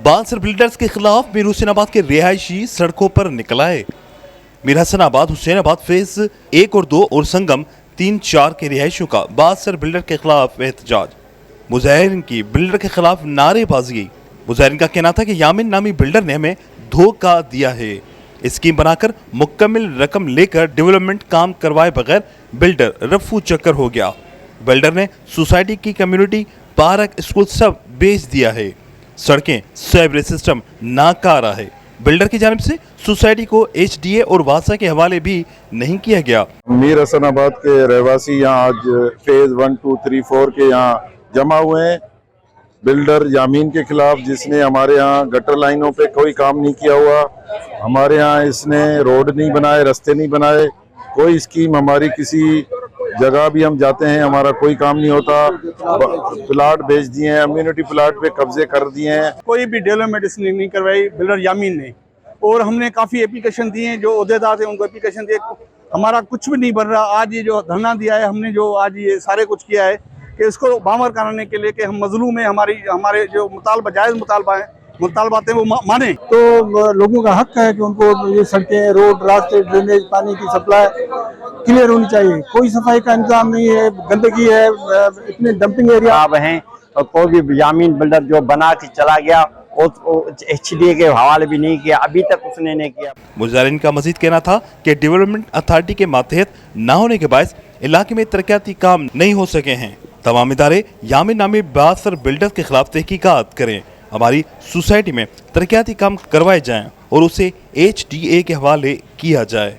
Bouncer builders के खिलाफ मीर हुसैनाबाद के रिहायशी सड़कों पर निकल आए। मीर हसनाबाद, हुसैनाबाद फेज 1 और 2 और संगम 3-4 के रिहायशियों का बांसर बिल्डर के खिलाफ एहतजाज। मुजाहिरीन की बिल्डर के खिलाफ नारेबाजी। मुजाहिरीन का कहना था कि यामिन नामी बिल्डर ने हमें धोखा दिया है। स्कीम बनाकर मुकम्मल रकम लेकर डेवलपमेंट काम करवाए बगैर बिल्डर रफू चक्कर हो गया। बिल्डर ने सोसाइटी की कम्युनिटी, पार्क, स्कूल सब बेच दिया है। सड़कें, सीवरेज सिस्टम नाकारा है। बिल्डर की जानिब से सोसाइटी को HDA और वासा के हवाले भी नहीं किया गया। मीर हसनाबाद के रहवासी यहाँ आज फेज 1, 2, 3, 4 के यहाँ जमा हुए हैं बिल्डर यामीन के खिलाफ, जिसने हमारे यहाँ गटर लाइनों पे कोई काम नहीं किया हुआ, हमारे यहाँ इसने रोड नहीं बनाए, रास्ते नहीं बनाए, कोई स्कीम हमारी किसी जगह भी हम जाते हैं हमारा कोई काम नहीं होता। प्लाट बेच दिए हैं, कम्युनिटी प्लाट पे कब्जे कर दिए हैं। कोई भी डेवलपमेंट इसने नहीं करवाई बिल्डर यामीन ने। और हमने काफ़ी एप्लीकेशन दिए हैं, जो अहदेदार थे उनको एप्लीकेशन दिए, हमारा कुछ भी नहीं बन रहा। आज ये जो धरना दिया है हमने, जो आज ये सारे कुछ किया है कि इसको बामर कराने के लिए कि हम मजलूम हैं, हमारे जो मुतालबा जायज़ मुतालबात हैं वो माने। तो लोगों का हक है कि उनको ये सड़कें, रोड, रास्ते, ड्रेनेज, पानी की सप्लाई क्लियर होनी चाहिए। कोई सफाई का इंतजाम नहीं है, गंदगी है, इतने डंपिंग एरिया हैं। और कोई भी यामीन बिल्डर जो बना के चला गया HDA के हवाले भी नहीं किया, अभी तक उसने नहीं किया। मुजाहिरीन का मजीद कहना था कि डेवलपमेंट अथॉरिटी के मातहत न होने के बायस इलाके में तरक्याती काम नहीं हो सके हैं। तमाम इदारे यामीन नामी बांसर बिल्डर के खिलाफ तहकीकात करें, हमारी सोसाइटी में तरक्याती काम करवाए जाएं और उसे HDA के हवाले किया जाए।